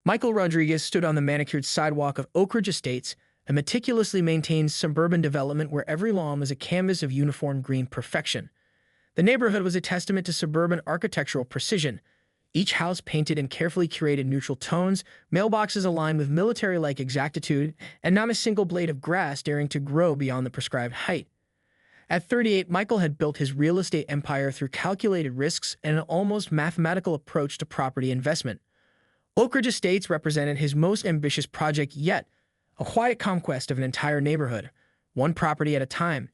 Michael Rodriguez stood on the manicured sidewalk of Oak Ridge Estates, a meticulously maintained suburban development where every lawn was a canvas of uniform green perfection. The neighborhood was a testament to suburban architectural precision. Each house painted in carefully curated neutral tones, mailboxes aligned with military-like exactitude, and not a single blade of grass daring to grow beyond the prescribed height. At 38, Michael had built his real estate empire through calculated risks and an almost mathematical approach to property investment. Oak Ridge Estates represented his most ambitious project yet, a quiet conquest of an entire neighborhood, one property at a time.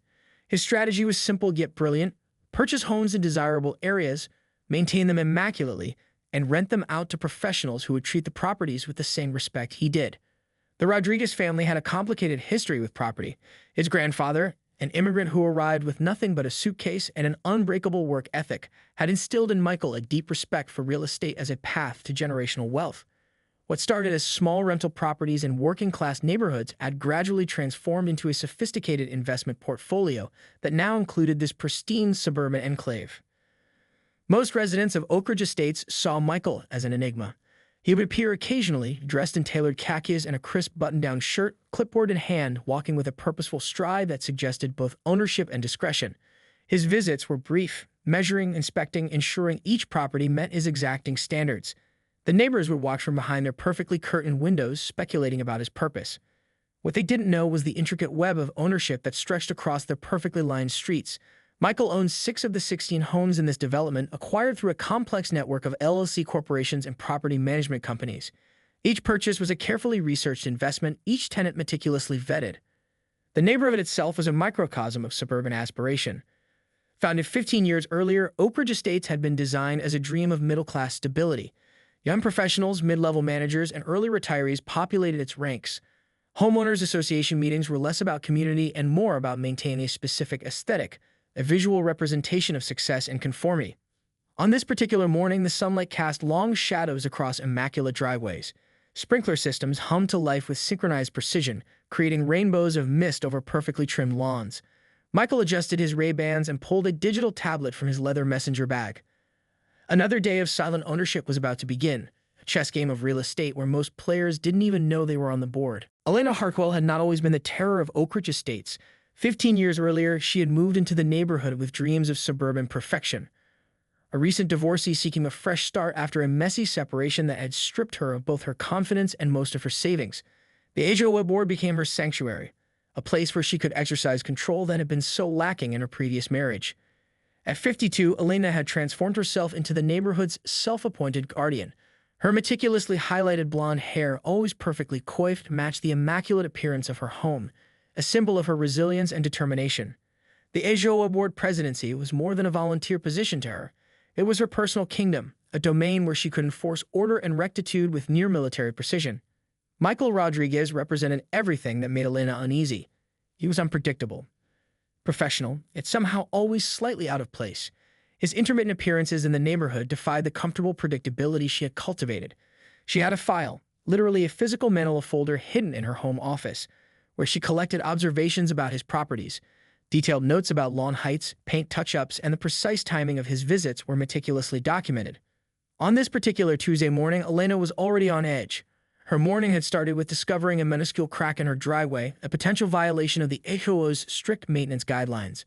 His strategy was simple yet brilliant: purchase homes in desirable areas, maintain them immaculately, and rent them out to professionals who would treat the properties with the same respect he did. The Rodriguez family had a complicated history with property. His grandfather, an immigrant who arrived with nothing but a suitcase and an unbreakable work ethic, had instilled in Michael a deep respect for real estate as a path to generational wealth. What started as small rental properties in working-class neighborhoods had gradually transformed into a sophisticated investment portfolio that now included this pristine suburban enclave. Most residents of Oak Ridge Estates saw Michael as an enigma. He would appear occasionally, dressed in tailored khakis and a crisp button-down shirt, clipboard in hand, walking with a purposeful stride that suggested both ownership and discretion. His visits were brief, measuring, inspecting, ensuring each property met his exacting standards. The neighbors would watch from behind their perfectly curtained windows, speculating about his purpose. What they didn't know was the intricate web of ownership that stretched across their perfectly lined streets. Michael owns 6 of the 16 homes in this development, acquired through a complex network of LLC corporations and property management companies. Each purchase was a carefully researched investment, each tenant meticulously vetted. The neighborhood itself was a microcosm of suburban aspiration. Founded 15 years earlier, Oak Ridge Estates had been designed as a dream of middle-class stability. Young professionals, mid-level managers, and early retirees populated its ranks. Homeowners association meetings were less about community and more about maintaining a specific aesthetic, a visual representation of success and conformity. On this particular morning, the sunlight cast long shadows across immaculate driveways. Sprinkler systems hummed to life with synchronized precision, creating rainbows of mist over perfectly trimmed lawns. Michael adjusted his Ray-Bans and pulled a digital tablet from his leather messenger bag. Another day of silent ownership was about to begin, a chess game of real estate where most players didn't even know they were on the board. Elena Hartwell had not always been the terror of Oak Ridge Estates. 15 years earlier, she had moved into the neighborhood with dreams of suburban perfection. A recent divorcee seeking a fresh start after a messy separation that had stripped her of both her confidence and most of her savings. The HOA board became her sanctuary, a place where she could exercise control that had been so lacking in her previous marriage. At 52, Elena had transformed herself into the neighborhood's self-appointed guardian. Her meticulously highlighted blonde hair, always perfectly coiffed, matched the immaculate appearance of her home, a symbol of her resilience and determination. The HOA board presidency was more than a volunteer position to her. It was her personal kingdom, a domain where she could enforce order and rectitude with near-military precision. Michael Rodriguez represented everything that made Elena uneasy. He was unpredictable, professional, yet somehow always slightly out of place. His intermittent appearances in the neighborhood defied the comfortable predictability she had cultivated. She had a file, literally a physical manila folder hidden in her home office, where she collected observations about his properties. Detailed notes about lawn heights, paint touch-ups, and the precise timing of his visits were meticulously documented. On this particular Tuesday morning, Elena was already on edge. Her morning had started with discovering a minuscule crack in her driveway, a potential violation of the HOA's strict maintenance guidelines.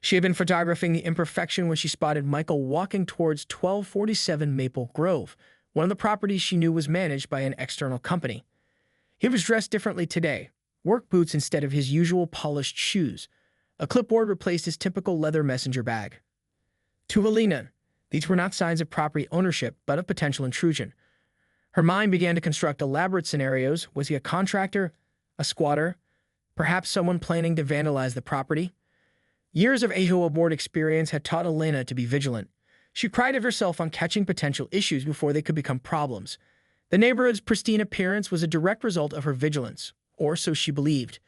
She had been photographing the imperfection when she spotted Michael walking towards 1247 Maple Grove, one of the properties she knew was managed by an external company. He was dressed differently today, work boots instead of his usual polished shoes. A clipboard replaced his typical leather messenger bag. To Elena, these were not signs of property ownership, but of potential intrusion. Her mind began to construct elaborate scenarios. Was he a contractor? A squatter? Perhaps someone planning to vandalize the property? Years of HOA board experience had taught Elena to be vigilant. She prided herself on catching potential issues before they could become problems. The neighborhood's pristine appearance was a direct result of her vigilance, or so she believed.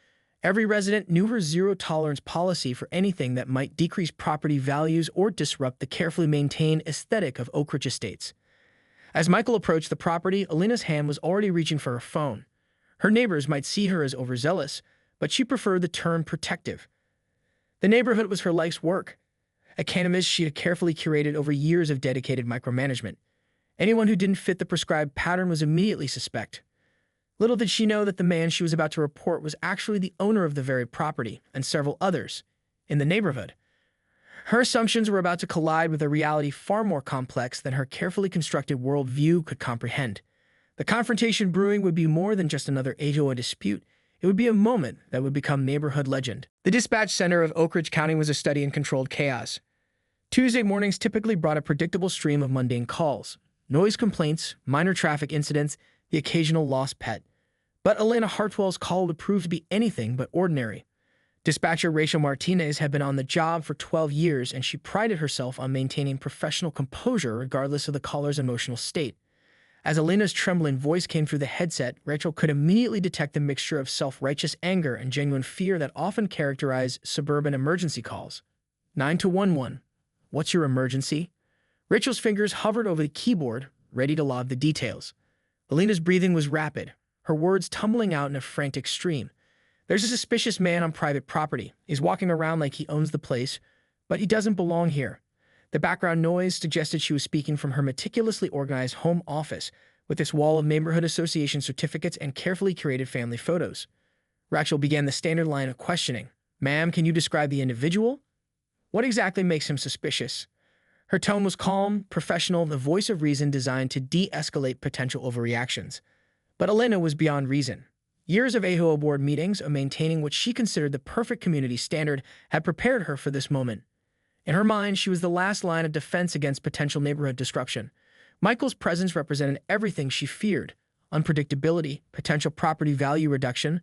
Every resident knew her zero-tolerance policy for anything that might decrease property values or disrupt the carefully maintained aesthetic of Oak Ridge Estates. As Michael approached the property, Elena's hand was already reaching for her phone. Her neighbors might see her as overzealous, but she preferred the term protective. The neighborhood was her life's work, a canvas she had carefully curated over years of dedicated micromanagement. Anyone who didn't fit the prescribed pattern was immediately suspect. Little did she know that the man she was about to report was actually the owner of the very property and several others in the neighborhood. Her assumptions were about to collide with a reality far more complex than her carefully constructed worldview could comprehend. The confrontation brewing would be more than just another HOA dispute. It would be a moment that would become neighborhood legend. The dispatch center of Oak Ridge County was a study in controlled chaos. Tuesday mornings typically brought a predictable stream of mundane calls, noise complaints, minor traffic incidents, the occasional lost pet. But Elena Hartwell's call would prove to be anything but ordinary. Dispatcher Rachel Martinez had been on the job for 12 years, and she prided herself on maintaining professional composure regardless of the caller's emotional state. As Elena's trembling voice came through the headset, Rachel could immediately detect the mixture of self-righteous anger and genuine fear that often characterize suburban emergency calls. 911. What's your emergency? Rachel's fingers hovered over the keyboard, ready to log the details. Elena's breathing was rapid, her words tumbling out in a frantic stream. There's a suspicious man on private property. He's walking around like he owns the place, but he doesn't belong here. The background noise suggested she was speaking from her meticulously organized home office, with its wall of neighborhood association certificates and carefully curated family photos. Rachel began the standard line of questioning. Ma'am, can you describe the individual? What exactly makes him suspicious? Her tone was calm, professional, the voice of reason designed to de-escalate potential overreactions. But Elena was beyond reason. Years of HOA board meetings of maintaining what she considered the perfect community standard had prepared her for this moment. In her mind, she was the last line of defense against potential neighborhood disruption. Michael's presence represented everything she feared: unpredictability, potential property value reduction,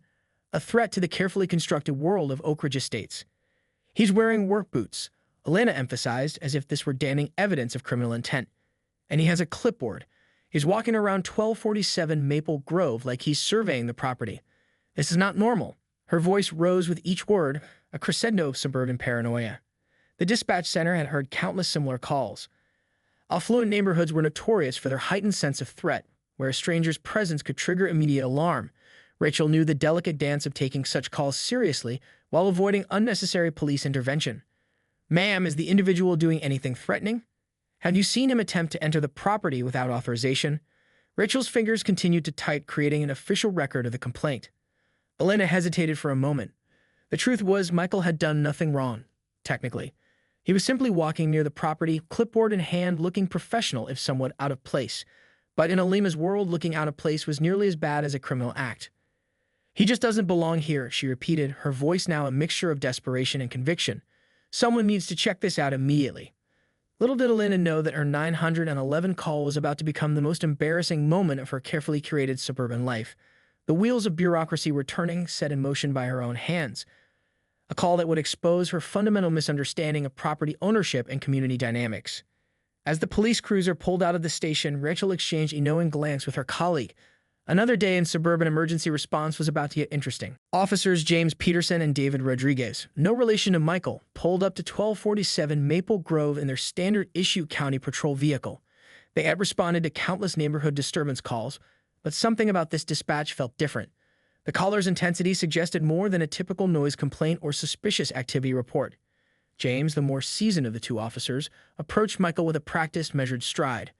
a threat to the carefully constructed world of Oak Ridge Estates. He's wearing work boots, Elena emphasized, as if this were damning evidence of criminal intent. And he has a clipboard. He's walking around 1247 Maple Grove like he's surveying the property. This is not normal. Her voice rose with each word, a crescendo of suburban paranoia. The dispatch center had heard countless similar calls. Affluent neighborhoods were notorious for their heightened sense of threat, where a stranger's presence could trigger immediate alarm. Rachel knew the delicate dance of taking such calls seriously while avoiding unnecessary police intervention. Ma'am, is the individual doing anything threatening? Have you seen him attempt to enter the property without authorization? Rachel's fingers continued to type, creating an official record of the complaint. Elena hesitated for a moment. The truth was, Michael had done nothing wrong, technically. He was simply walking near the property, clipboard in hand, looking professional if somewhat out of place. But in Elena's world, looking out of place was nearly as bad as a criminal act. He just doesn't belong here, she repeated, her voice now a mixture of desperation and conviction. Someone needs to check this out immediately. Little did Elena know that her 911 call was about to become the most embarrassing moment of her carefully curated suburban life. The wheels of bureaucracy were turning, set in motion by her own hands. A call that would expose her fundamental misunderstanding of property ownership and community dynamics. As the police cruiser pulled out of the station, Rachel exchanged a knowing glance with her colleague. Another day in suburban emergency response was about to get interesting. Officers James Peterson and David Rodriguez, no relation to Michael, pulled up to 1247 Maple Grove in their standard-issue county patrol vehicle. They had responded to countless neighborhood disturbance calls, but something about this dispatch felt different. The caller's intensity suggested more than a typical noise complaint or suspicious activity report. James, the more seasoned of the two officers, approached Michael with a practiced, measured stride.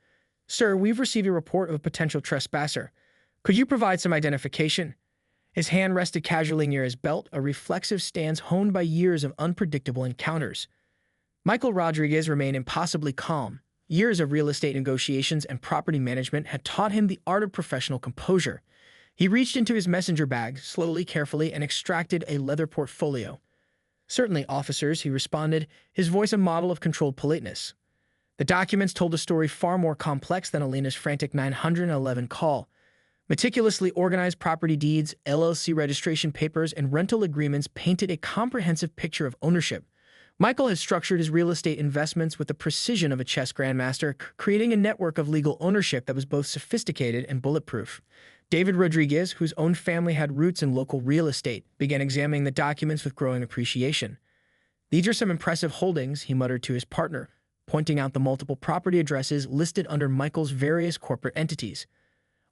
"Sir, we've received a report of a potential trespasser. Could you provide some identification?" His hand rested casually near his belt, a reflexive stance honed by years of unpredictable encounters. Michael Rodriguez remained impossibly calm. Years of real estate negotiations and property management had taught him the art of professional composure. He reached into his messenger bag, slowly, carefully, and extracted a leather portfolio. "Certainly, officers," he responded, his voice a model of controlled politeness. The documents told a story far more complex than Elena's frantic 911 call. Meticulously organized property deeds, LLC registration papers, and rental agreements painted a comprehensive picture of ownership. Michael had structured his real estate investments with the precision of a chess grandmaster, creating a network of legal ownership that was both sophisticated and bulletproof. David Rodriguez, whose own family had roots in local real estate, began examining the documents with growing appreciation. "These are some impressive holdings," he muttered to his partner, pointing out the multiple property addresses listed under Michael's various corporate entities.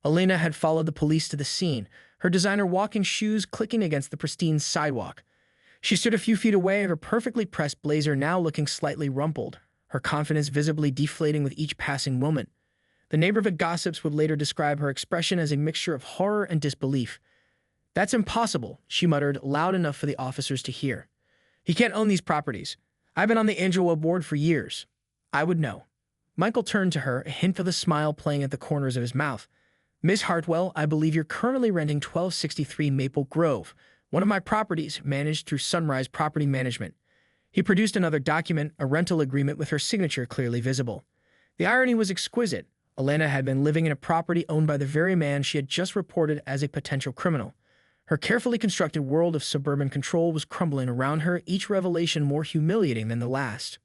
Elena had followed the police to the scene, her designer walking shoes clicking against the pristine sidewalk. She stood a few feet away, her perfectly pressed blazer now looking slightly rumpled, her confidence visibly deflating with each passing moment. The neighborhood gossips would later describe her expression as a mixture of horror and disbelief. "That's impossible," she muttered, loud enough for the officers to hear. "He can't own these properties. I've been on the HOA board for years. I would know." Michael turned to her, a hint of a smile playing at the corners of his mouth. "Miss Hartwell, I believe you're currently renting 1263 Maple Grove, one of my properties managed through Sunrise Property Management." He produced another document, a rental agreement with her signature clearly visible. The irony was exquisite. Elena had been living in a property owned by the very man she had just reported as a potential criminal. Her carefully constructed world of suburban control was crumbling around her, each revelation more humiliating than the last.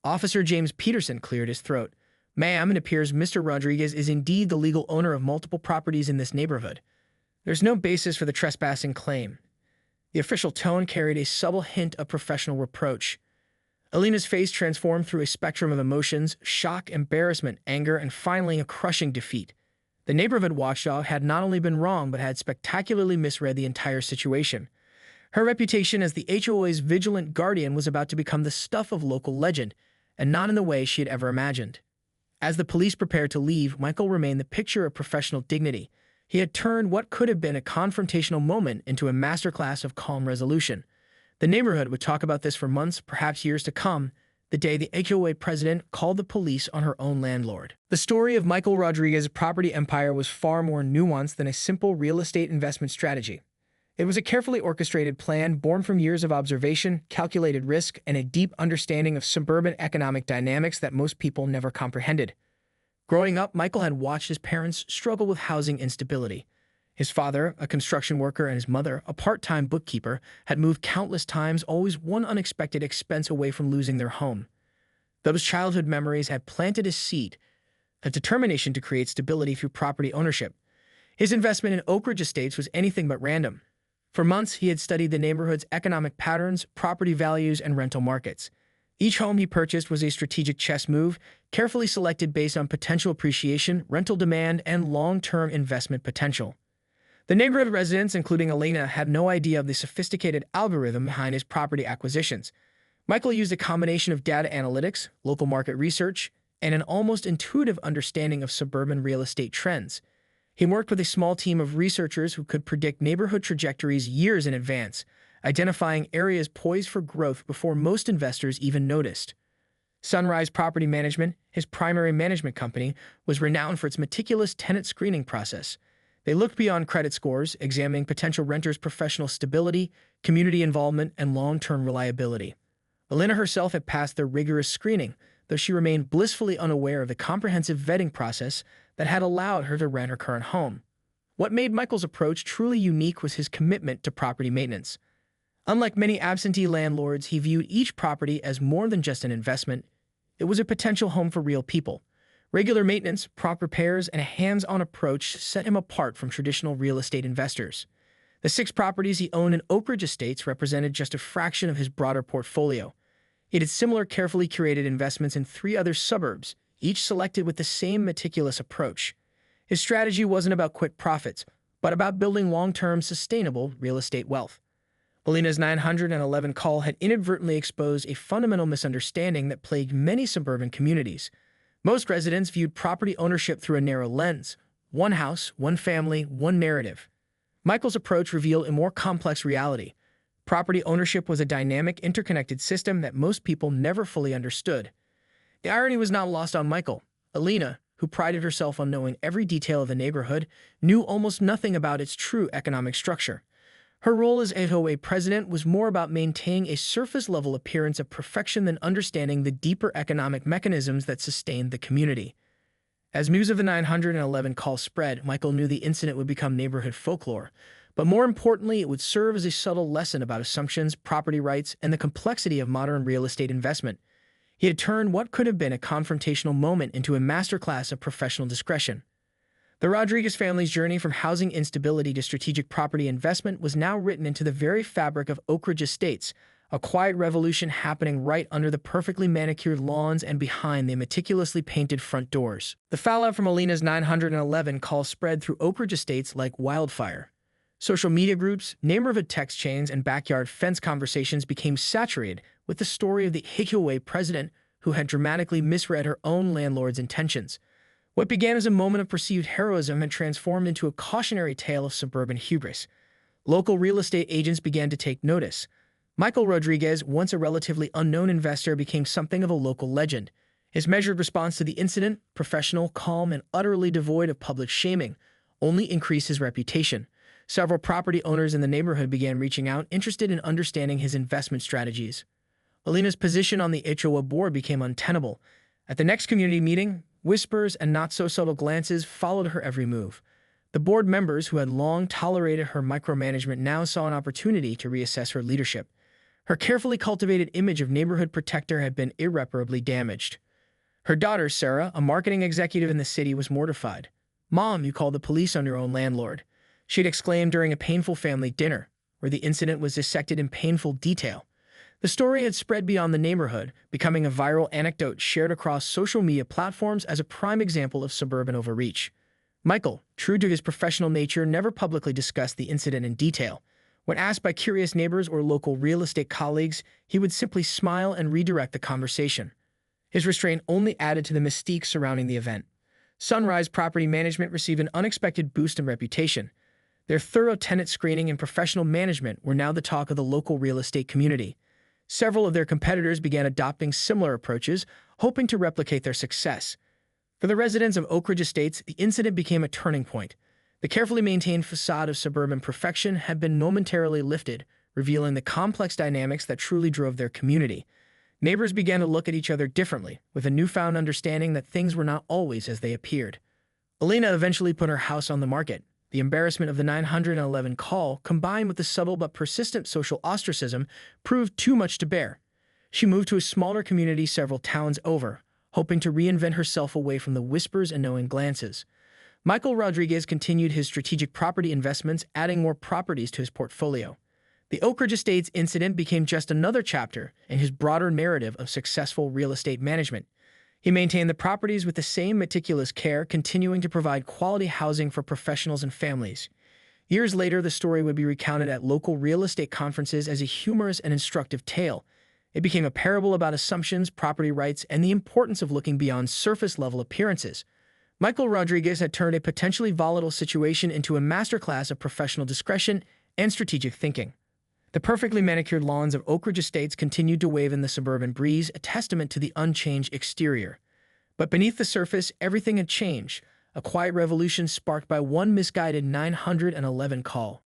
Officer James Peterson cleared his throat. "Ma'am, it appears Mr. Rodriguez is indeed the legal owner of multiple properties in this neighborhood. There's no basis for the trespassing claim." The official tone carried a subtle hint of professional reproach. Elena's face transformed through a spectrum of emotions: shock, embarrassment, anger, and finally a crushing defeat. The neighborhood watchdog had not only been wrong, but had spectacularly misread the entire situation. Her reputation as the HOA's vigilant guardian was about to become the stuff of local legend, and not in the way she had ever imagined. As the police prepared to leave, Michael remained the picture of professional dignity. He had turned what could have been a confrontational moment into a masterclass of calm resolution. The neighborhood would talk about this for months, perhaps years to come, the day the HOA president called the police on her own landlord. The story of Michael Rodriguez's property empire was far more nuanced than a simple real estate investment strategy. It was a carefully orchestrated plan born from years of observation, calculated risk, and a deep understanding of suburban economic dynamics that most people never comprehended. Growing up, Michael had watched his parents struggle with housing instability. His father, a construction worker, and his mother, a part-time bookkeeper, had moved countless times, always one unexpected expense away from losing their home. Those childhood memories had planted a seed, a determination to create stability through property ownership. His investment in Oak Ridge Estates was anything but random. For months, he had studied the neighborhood's economic patterns, property values, and rental markets. Each home he purchased was a strategic chess move, carefully selected based on potential appreciation, rental demand, and long-term investment potential. The neighborhood residents, including Elena, had no idea of the sophisticated algorithm behind his property acquisitions. Michael used a combination of data analytics, local market research, and an almost intuitive understanding of suburban real estate trends. He worked with a small team of researchers who could predict neighborhood trajectories years in advance, identifying areas poised for growth before most investors even noticed. Sunrise Property Management, his primary management company, was renowned for its meticulous tenant screening process. They looked beyond credit scores, examining potential renters' professional stability, community involvement, and long-term reliability. Elena herself had passed their rigorous screening, though she remained blissfully unaware of the comprehensive vetting process that had allowed her to rent her current home. What made Michael's approach truly unique was his commitment to property maintenance. Unlike many absentee landlords, he viewed each property as more than just an investment. It was a potential home for real people. Regular maintenance, prompt repairs, and a hands-on approach set him apart from traditional real estate investors. The 6 properties he owned in Oak Ridge Estates represented just a fraction of his broader portfolio. He did similar carefully curated investments in 3 other suburbs, each selected with the same meticulous approach. His strategy wasn't about quick profits, but about building long-term, sustainable real estate wealth. Elena's 911 call had inadvertently exposed a fundamental misunderstanding that plagued many suburban communities. Most residents viewed property ownership through a narrow lens: one house, one family, one narrative. Michael's approach revealed a more complex reality. Property ownership was a dynamic, interconnected system that most people never fully understood. The irony was not lost on Michael. Elena, who prided herself on knowing every detail of the neighborhood, knew almost nothing about its true economic structure. Her role as HOA president was more about maintaining a surface-level appearance of perfection than understanding the deeper economic mechanisms that sustained the community. As news of the 911 call spread, Michael knew the incident would become neighborhood folklore. But more importantly, it would serve as a subtle lesson about assumptions, property rights, and the complexity of modern real estate investment. He had turned what could have been a confrontational moment into a masterclass of professional discretion. The Rodriguez family's journey from housing instability to strategic property investment was now written into the very fabric of Oak Ridge Estates, a quiet revolution happening right under the perfectly manicured lawns and behind the meticulously painted front doors. The fallout from Elena's 911 call spread through Oak Ridge Estates like wildfire. Social media groups, neighborhood text chains, and backyard fence conversations became saturated with the story of the HOA president who had dramatically misread her own landlord's intentions. What began as a moment of perceived heroism had transformed into a cautionary tale of suburban hubris. Local real estate agents began to take notice. Michael Rodriguez, once a relatively unknown investor, became something of a local legend. His measured response to the incident, professional, calm, and utterly devoid of public shaming, only increased his reputation. Several property owners in the neighborhood began reaching out, interested in understanding his investment strategies. Alina's position on the HOA board became untenable. At the next community meeting, whispers and not-so-subtle glances followed her every move. The board members, who had long tolerated her micromanagement, now saw an opportunity to reassess her leadership. Her carefully cultivated image of neighborhood protector had been irreparably damaged. Her daughter, Sarah, a marketing executive in the city, was mortified. "Mom, you called the police on your own landlord," she'd exclaimed during a painful family dinner, where the incident was dissected in painful detail. The story had spread beyond the neighborhood, becoming a viral anecdote shared across social media platforms as a prime example of suburban overreach. Michael, true to his professional nature, never publicly discussed the incident in detail. When asked by curious neighbors or local real estate colleagues, he would simply smile and redirect the conversation. His restraint only added to the mystique surrounding the event. Sunrise Property Management received an unexpected boost in reputation. Their thorough tenant screening and professional management were now the talk of the local real estate community. Several of their competitors began adopting similar approaches, hoping to replicate their success. For the residents of Oak Ridge Estates, the incident became a turning point. The carefully maintained facade of suburban perfection had been momentarily lifted, revealing the complex dynamics that truly drove their community. Neighbors began to look at each other differently, with a newfound understanding that things were not always as they appeared. Alina eventually put her house on the market. The embarrassment of the 911 call, combined with the subtle but persistent social ostracism, proved too much to bear. She moved to a smaller community several towns over, hoping to reinvent herself away from the whispers and knowing glances. Michael Rodriguez continued his strategic property investments, adding more properties to his portfolio. The Oak Ridge Estates incident became just another chapter in his broader narrative of successful real estate management. He maintained the properties with the same meticulous care, continuing to provide quality housing for professionals and families. Years later, the story would be recounted at local real estate conferences as a humorous and instructive tale. It became a parable about assumptions, property rights, and the importance of looking beyond surface-level appearances. Michael Rodriguez had turned a potentially volatile situation into a masterclass of professional discretion and strategic thinking. The perfectly manicured lawns of Oak Ridge Estates continued to wave in the suburban breeze, a testament to the unchanged exterior. But beneath the surface, everything had changed, a quiet revolution sparked by one misguided 911 call.